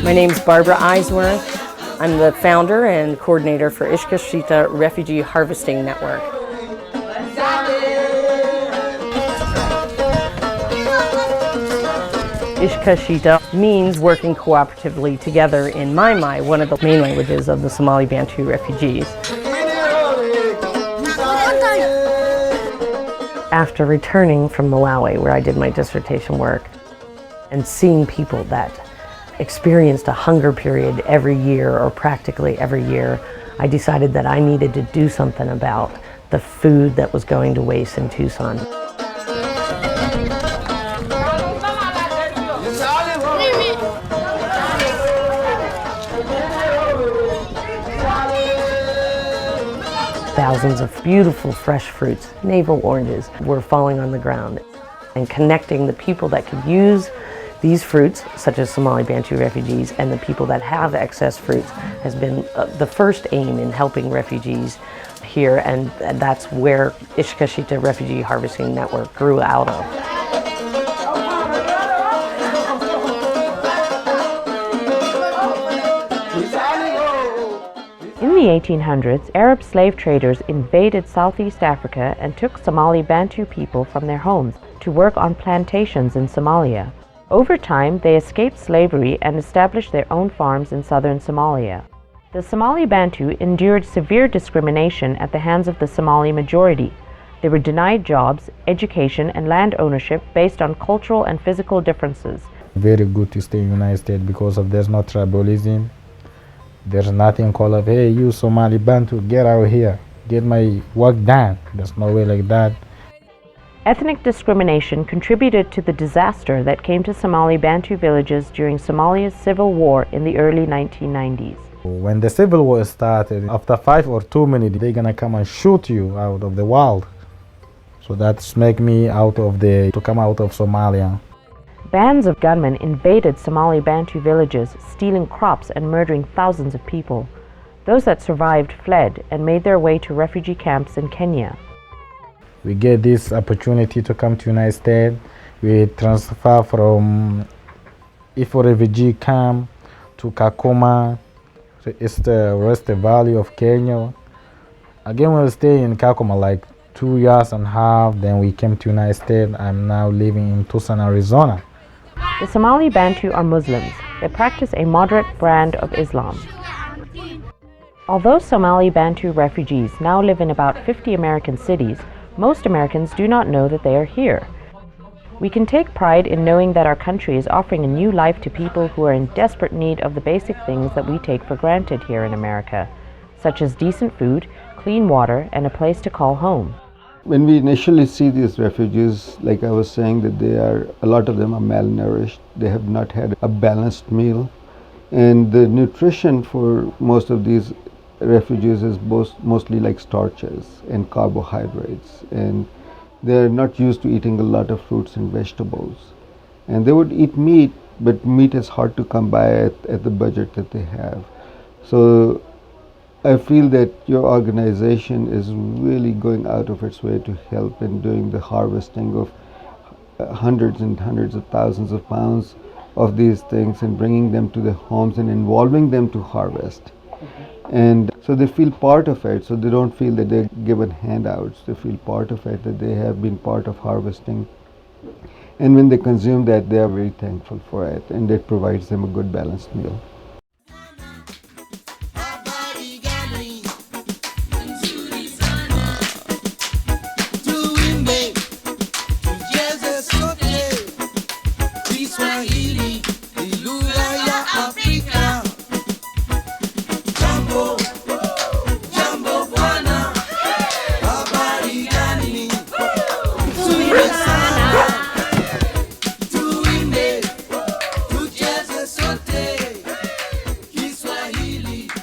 My name's Barbara Eiswerth. I'm the founder and coordinator for Iskashitaa Refugee Harvesting Network. Iskashitaa means working cooperatively together in Mai, one of the main languages of the Somali Bantu refugees. After returning from Malawi, where I did my dissertation work, and seeing people that experienced a hunger period every year or practically every year, I decided that I needed to do something about the food that was going to waste in Tucson. Thousands of beautiful fresh fruits, navel oranges, were falling on the ground, and connecting the people that could use these fruits, such as Somali Bantu refugees, and the people that have excess fruits has been the first aim in helping refugees here, and that's where Iskashitaa Refugee Harvesting Network grew out of. In the 1800s, Arab slave traders invaded Southeast Africa and took Somali Bantu people from their homes to work on plantations in Somalia. Over time, they escaped slavery and established their own farms in southern Somalia. The Somali Bantu endured severe discrimination at the hands of the Somali majority. They were denied jobs, education, and land ownership based on cultural and physical differences. Very good to stay in the United States because there's no tribalism. There's nothing called, hey, you Somali Bantu, get out here, get my work done. There's no way like that. Ethnic discrimination contributed to the disaster that came to Somali Bantu villages during Somalia's civil war in the early 1990s. When the civil war started, after 5 or 2 minutes, they're gonna come and shoot you out of the wild. So that's make me to come out of Somalia. Bands of gunmen invaded Somali Bantu villages, stealing crops and murdering thousands of people. Those that survived fled and made their way to refugee camps in Kenya. We get this opportunity to come to United States. We transfer from Ifo refugee camp to Kakuma. It's the West Valley of Kenya. Again, we'll stay in Kakuma like 2 years and a half. Then we came to United States. I'm now living in Tucson, Arizona. The Somali Bantu are Muslims. They practice a moderate brand of Islam. Although Somali Bantu refugees now live in about 50 American cities, most Americans do not know that they are here. We can take pride in knowing that our country is offering a new life to people who are in desperate need of the basic things that we take for granted here in America, such as decent food, clean water, and a place to call home. When we initially see these refugees, like I was saying, that a lot of them are malnourished. They have not had a balanced meal. And the nutrition for most of these refugees is mostly like starches and carbohydrates, and they're not used to eating a lot of fruits and vegetables. And they would eat meat, but meat is hard to come by at the budget that they have. So I feel that your organization is really going out of its way to help in doing the harvesting of hundreds and hundreds of thousands of pounds of these things and bringing them to the homes and involving them to harvest. And so they feel part of it, so they don't feel that they're given handouts. They feel part of it, that they have been part of harvesting. And when they consume that, they are very thankful for it, and it provides them a good balanced meal.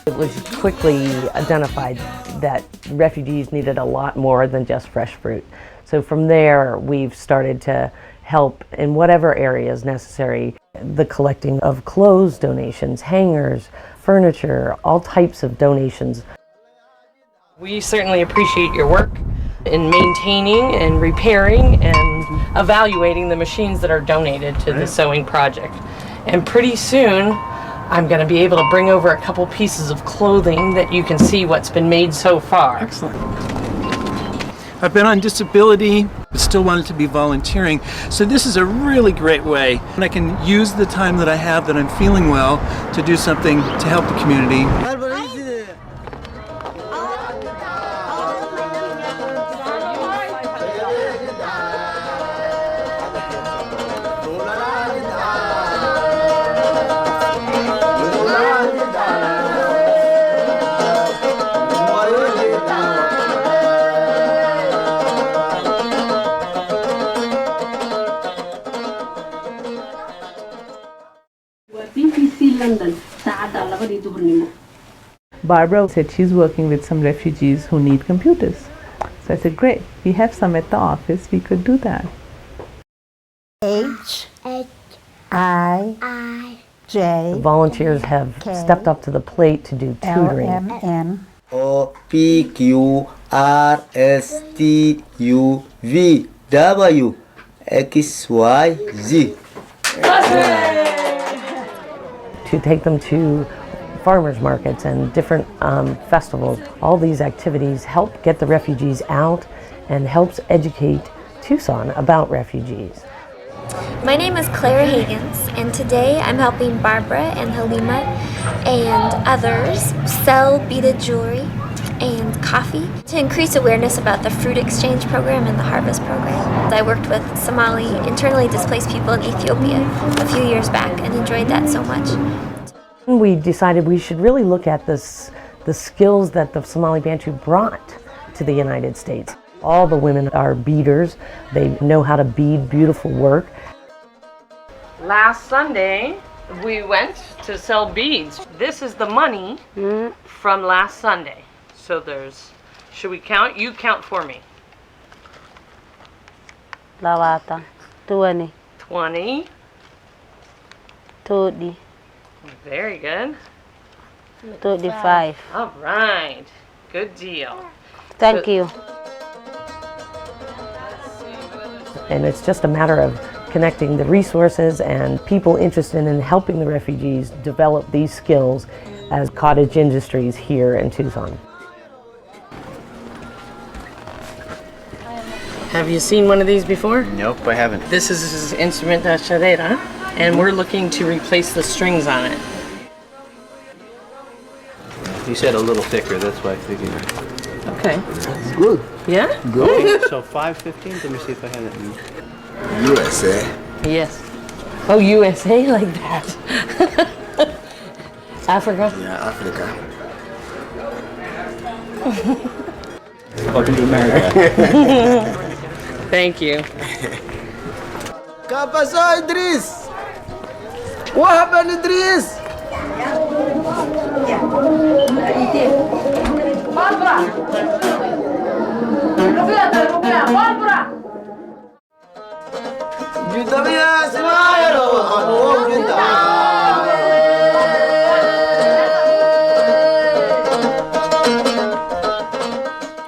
It was quickly identified that refugees needed a lot more than just fresh fruit. So from there, we've started to help in whatever areas necessary. The collecting of clothes donations, hangers, furniture, all types of donations. We certainly appreciate your work in maintaining and repairing and evaluating the machines that are donated to the sewing project. And pretty soon, I'm going to be able to bring over a couple pieces of clothing that you can see what's been made so far. Excellent. I've been on disability, but still wanted to be volunteering. So this is a really great way. And I can use the time that I have that I'm feeling well to do something to help the community. Barbara said she's working with some refugees who need computers. So I said, great, we have some at the office, we could do that. The volunteers have stepped up to the plate to do tutoring. OPQRSTUVWXYZ. To take them to farmers markets and different festivals. All these activities help get the refugees out and helps educate Tucson about refugees. My name is Claire Higgins, and today I'm helping Barbara and Halima and others sell beaded jewelry and coffee to increase awareness about the fruit exchange program and the harvest program. I worked with Somali internally displaced people in Ethiopia a few years back and enjoyed that so much. We decided we should really look at the skills that the Somali Bantu brought to the United States. All the women are beaders. They know how to bead beautiful work. Last Sunday, we went to sell beads. This is the money from last Sunday. So there's, should we count? You count for me. 20. 30. Very good. 35. All right. Good deal. Thank you. And it's just a matter of connecting the resources and people interested in helping the refugees develop these skills as cottage industries here in Tucson. Have you seen one of these before? Nope, I haven't. This is his instrument, the chadera, and we're looking to replace the strings on it. You said a little thicker, that's why I figured. Okay. That's good. Yeah? Good. So 5/15. Let me see if I have it. USA. Yes. Oh, USA like that. Africa? Yeah, Africa. Welcome to America. Thank you. Kapaso Idris! What happened, Idris?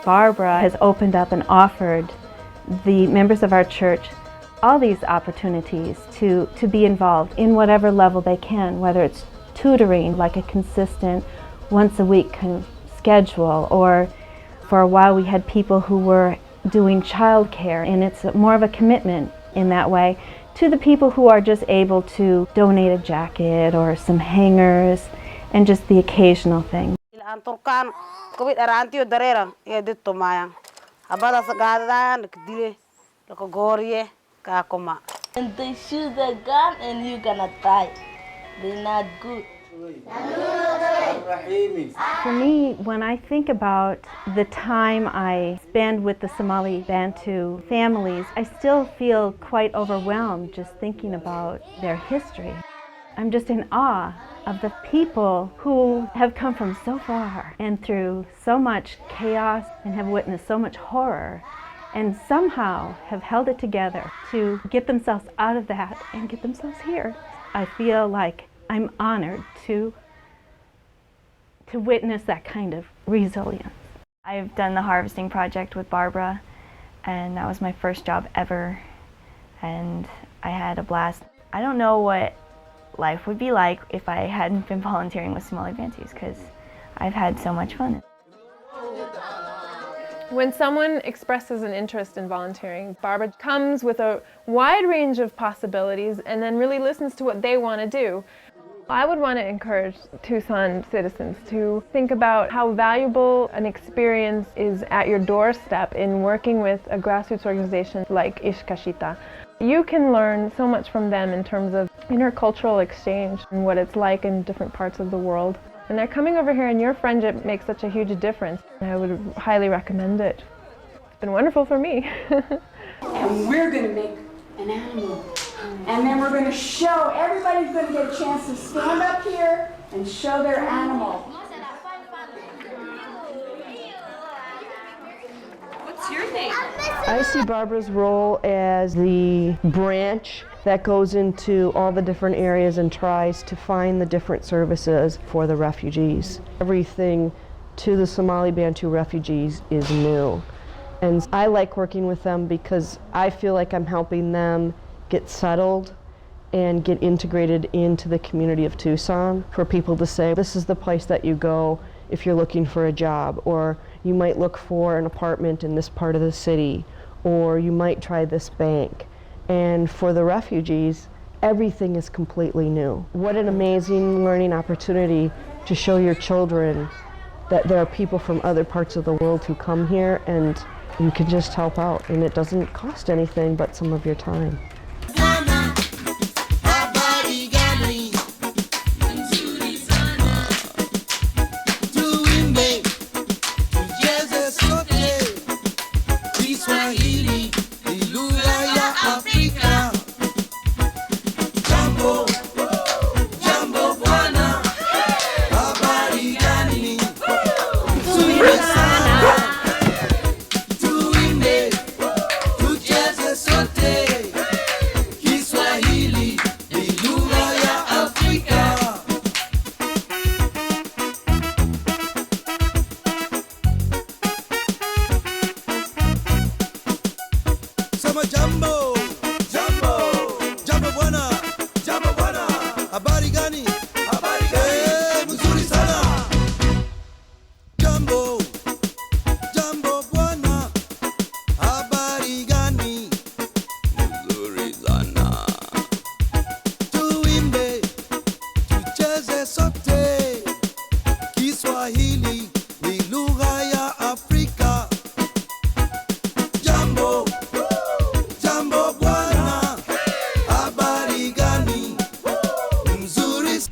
Barbara has opened up and offered the members of our church all these opportunities to be involved in whatever level they can, whether it's tutoring, like a consistent once a week kind of schedule, or for a while we had people who were doing childcare, and it's more of a commitment in that way to the people who are just able to donate a jacket or some hangers and just the occasional thing. And they shoot the gun and you're gonna die. They're not good. For me, when I think about the time I spend with the Somali Bantu families, I still feel quite overwhelmed just thinking about their history. I'm just in awe of the people who have come from so far and through so much chaos and have witnessed so much horror and somehow have held it together to get themselves out of that and get themselves here. I feel like I'm honored to witness that kind of resilience. I've done the harvesting project with Barbara, and that was my first job ever, and I had a blast. I don't know what life would be like if I hadn't been volunteering with Somali Bantus, because I've had so much fun. When someone expresses an interest in volunteering, Barbara comes with a wide range of possibilities and then really listens to what they want to do. I would want to encourage Tucson citizens to think about how valuable an experience is at your doorstep in working with a grassroots organization like Iskashitaa. You can learn so much from them in terms of intercultural exchange and what it's like in different parts of the world. And they're coming over here, and your friendship makes such a huge difference. I would highly recommend it. It's been wonderful for me. And we're going to make an animal. And then we're going to show, everybody's going to get a chance to stand up here and show their animal. What's your name? I see Barbara's role as the branch that goes into all the different areas and tries to find the different services for the refugees. Everything to the Somali Bantu refugees is new. And I like working with them because I feel like I'm helping them get settled and get integrated into the community of Tucson. For people to say, this is the place that you go if you're looking for a job, or you might look for an apartment in this part of the city, or you might try this bank. And for the refugees, everything is completely new. What an amazing learning opportunity to show your children that there are people from other parts of the world who come here, and you can just help out, and it doesn't cost anything but some of your time.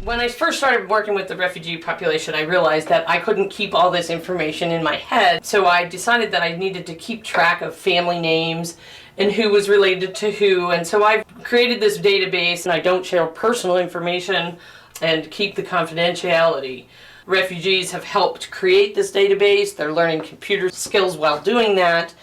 When I first started working with the refugee population, I realized that I couldn't keep all this information in my head. So I decided that I needed to keep track of family names and who was related to who. And so I've created this database, and I don't share personal information and keep the confidentiality. Refugees have helped create this database. They're learning computer skills while doing that,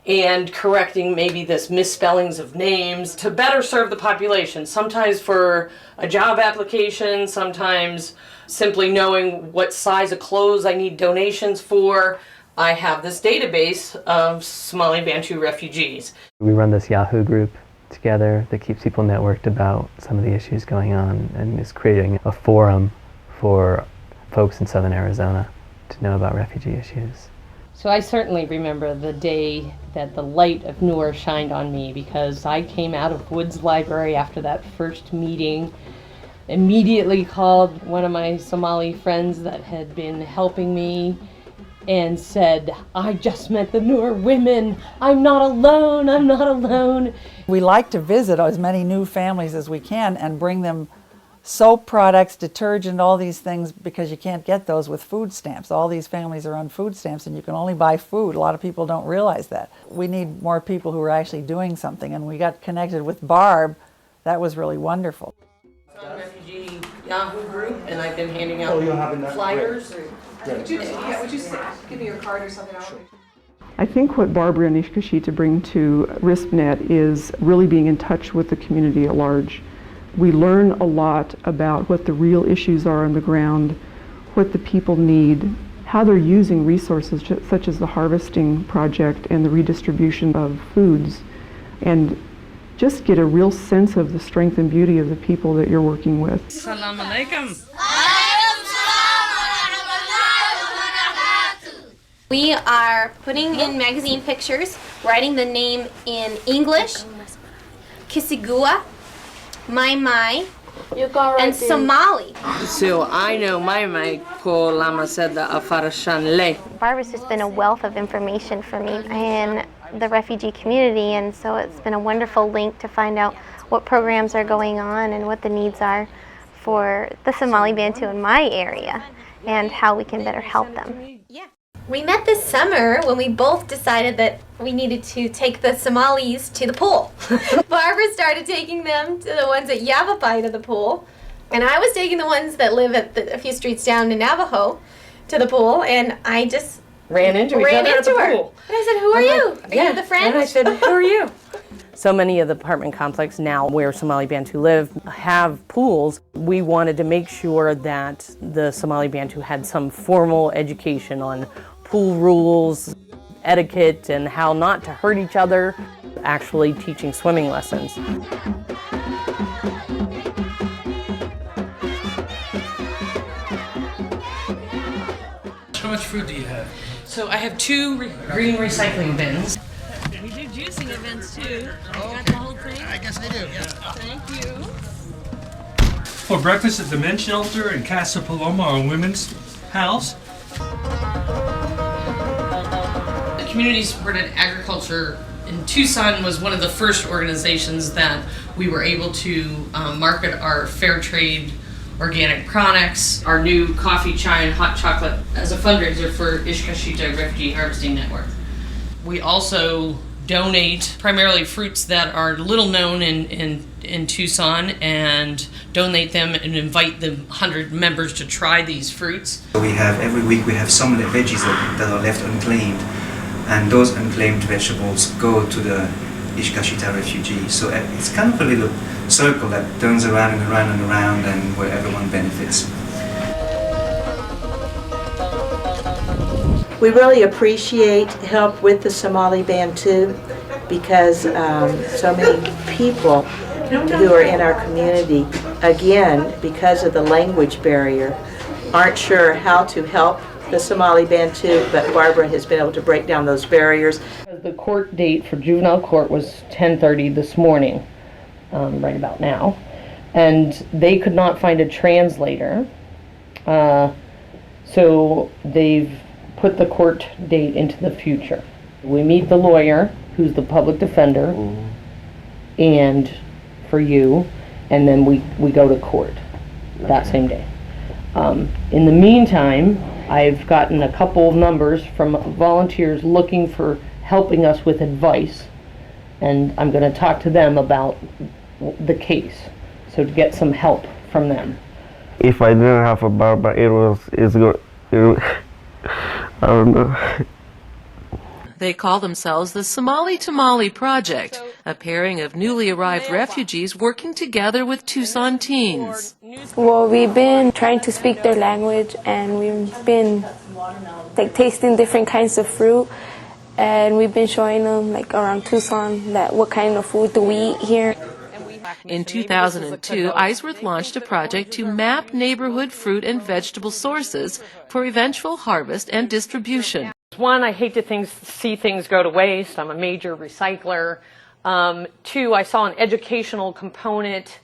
and correcting maybe this misspellings of names to better serve the population, sometimes for a job application, sometimes simply knowing what size of clothes I need donations for. I have this database of Somali Bantu refugees. We run this Yahoo group together that keeps people networked about some of the issues going on, and is creating a forum for folks in southern Arizona to know about refugee issues. So I certainly remember the day that the light of Noor shined on me, because I came out of Woods Library after that first meeting, immediately called one of my Somali friends that had been helping me and said, I just met the Noor women. I'm not alone, I'm not alone. We like to visit as many new families as we can and bring them soap products, detergent, all these things, because you can't get those with food stamps. All these families are on food stamps, and you can only buy food. A lot of people don't realize that. We need more people who are actually doing something, and we got connected with Barb. That was really wonderful. Refugee Yahoo group, and I've been handing out flyers. Would you give me your card or something? Sure. I think what Barbara and Iskashitaa bring to RispNet is really being in touch with the community at large. We learn a lot about what the real issues are on the ground, what the people need, how they're using resources such as the harvesting project and the redistribution of foods. And just get a real sense of the strength and beauty of the people that you're working with. Assalamu alaikum. We are putting in magazine pictures, writing the name in English, Kisigua, Mai, and Somali. So I know Mai po lama said the afarashan le. Barbara's just been a wealth of information for me in the refugee community, and so it's been a wonderful link to find out what programs are going on and what the needs are for the Somali Bantu in my area and how we can better help them. We met this summer when we both decided that we needed to take the Somalis to the pool. Barbara started taking them to the ones at Yavapai to the pool, and I was taking the ones that live at a few streets down in Navajo to the pool, and I just ran into her at the pool. And I said, who are you? Are you the friend? And I said, who are you? So many of the apartment complexes now where Somali Bantu live have pools. We wanted to make sure that the Somali Bantu had some formal education on pool rules, etiquette, and how not to hurt each other, actually teaching swimming lessons. How much food do you have? So I have 2 green recycling bins. We do juicing events too. Got the whole thing? I guess I do. Yeah. Thank you. For breakfast at the men's shelter in Casa Paloma, our women's house. Community Supported Agriculture in Tucson was one of the first organizations that we were able to market our fair trade organic products, our new coffee, chai, and hot chocolate as a fundraiser for Iskashitaa Refugee Harvesting Network. We also donate primarily fruits that are little known in Tucson and donate them and invite the 100 members to try these fruits. We have, every week we have some of the veggies that are left unclaimed, and those unclaimed vegetables go to the Iskashitaa refugees. So it's kind of a little circle that turns around and around and around, and where everyone benefits. We really appreciate help with the Somali Bantu because so many people who are in our community, again, because of the language barrier, aren't sure how to help the Somali Bantu, but Barbara has been able to break down those barriers. The court date for juvenile court was 10:30 this morning, right about now, and they could not find a translator, so they've put the court date into the future. We meet the lawyer, who's the public defender, and for you, and then we go to court that same day. In the meantime, I've gotten a couple of numbers from volunteers looking for helping us with advice, and I'm going to talk to them about the case, so to get some help from them. If I didn't have a barber, I don't know. They call themselves the Somali Tamale Project, a pairing of newly arrived refugees working together with Tucson teens. Well, we've been trying to speak their language, and we've been tasting different kinds of fruit, and we've been showing them around Tucson that what kind of food do we eat here. In 2002, Eiswerth launched a project to map neighborhood fruit and vegetable sources for eventual harvest and distribution. One, I hate to see things go to waste. I'm a major recycler. 2, I saw an educational component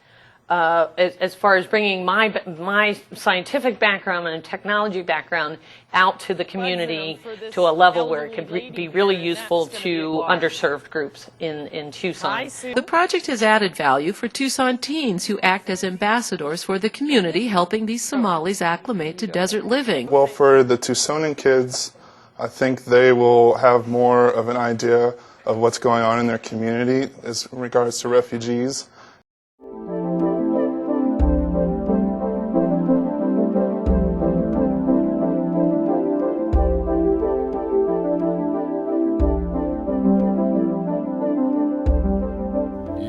as far as bringing my scientific background and technology background out to the community to a level where it could be really useful to underserved groups in Tucson. The project has added value for Tucson teens who act as ambassadors for the community, helping these Somalis acclimate to desert living. Well, for the Tucsonan kids, I think they will have more of an idea of what's going on in their community as in regards to refugees.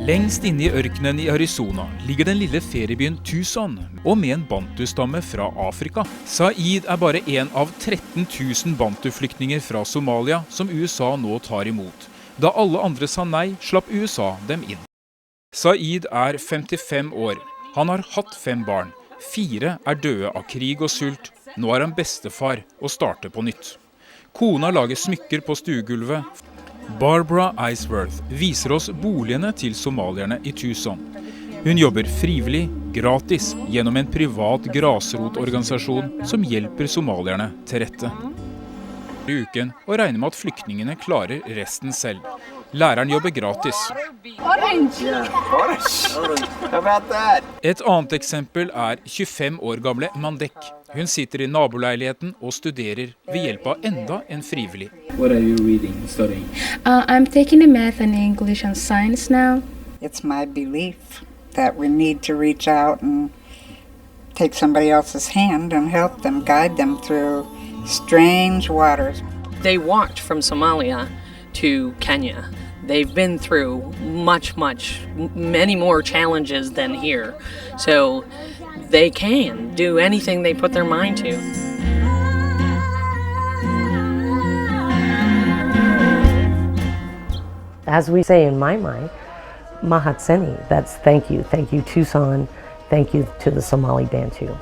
Lengst inne i ørkenen i Arizona ligger den lille feriebyen Tucson, og med en bantustamme fra Afrika. Saeed er bare en av 13 000 bantuflyktninger fra Somalia som USA nå tar imot. Da alle andre sa nei, slapp USA dem inn. Saeed er 55 år. Han har hatt 5 barn. 4 er døde av krig og sult. Nå er han bestefar og starter på nytt. Kona lager smykker på stuegulvet. Barbara Eiswerth viser oss boligene til somalierne i Tucson. Hun jobber frivillig, gratis, gjennom en privat grasrotorganisasjon som hjelper somalierne til rette. I uken og regner med at flyktningene klarer resten selv. Læreren jobber gratis. Et annet eksempel er 25 år gamle Mandek. Hun sitter i naboleiligheten og studerer ved hjelp av enda en frivillig. What are you reading and studying? I'm taking a math and English and science now. It's my belief that we need to reach out and take somebody else's hand and help them, guide them through strange waters. They walked from Somalia to Kenya. They've been through many more challenges than here. So they can do anything they put their mind to. As we say in my mind, Mahatseni, that's thank you. Thank you, Tucson. Thank you to the Somali Bantu.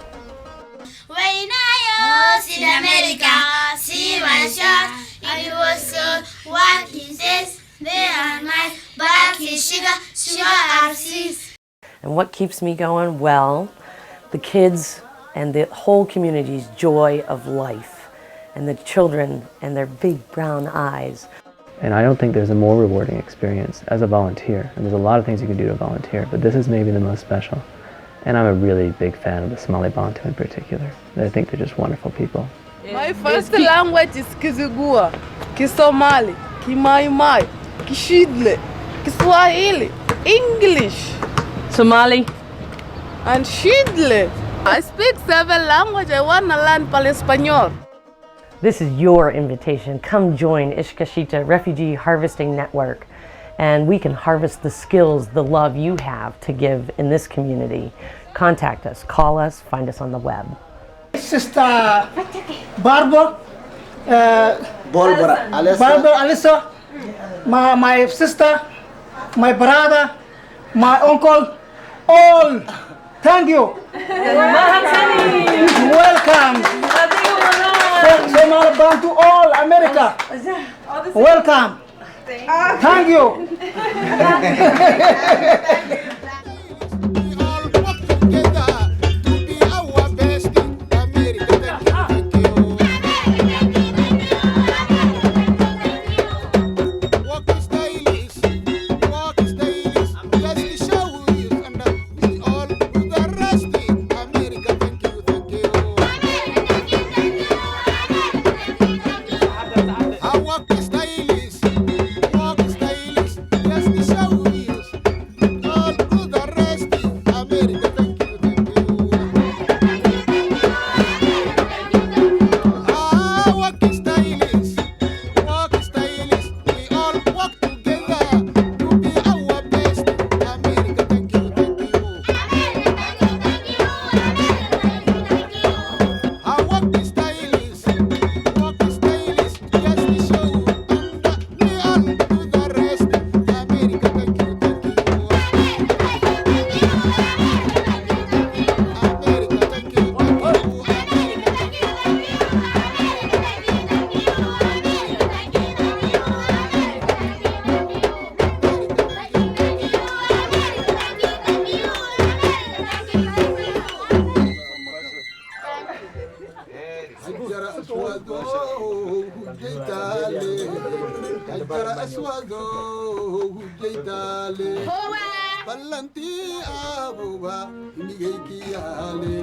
And what keeps me going? Well, the kids and the whole community's joy of life, and the children and their big brown eyes. And I don't think there's a more rewarding experience as a volunteer. And there's a lot of things you can do to volunteer, but this is maybe the most special. And I'm a really big fan of the Somali Bantu in particular. I think they're just wonderful people. My first language is Kizigua, Kisomali, Kimaimai, Kishidle, Kiswahili, English, Somali, and Shidle. I speak 7 languages. I want to learn Espanol. This is your invitation. Come join Iskashitaa Refugee Harvesting Network, and we can harvest the skills, the love you have to give in this community. Contact us, call us, find us on the web. Sister Barbara Alisa, my sister, my brother, my uncle, all, thank you. Welcome. Somali Bantu, all America. Welcome. Thank you. Ballanti abuba, nigay kiyale,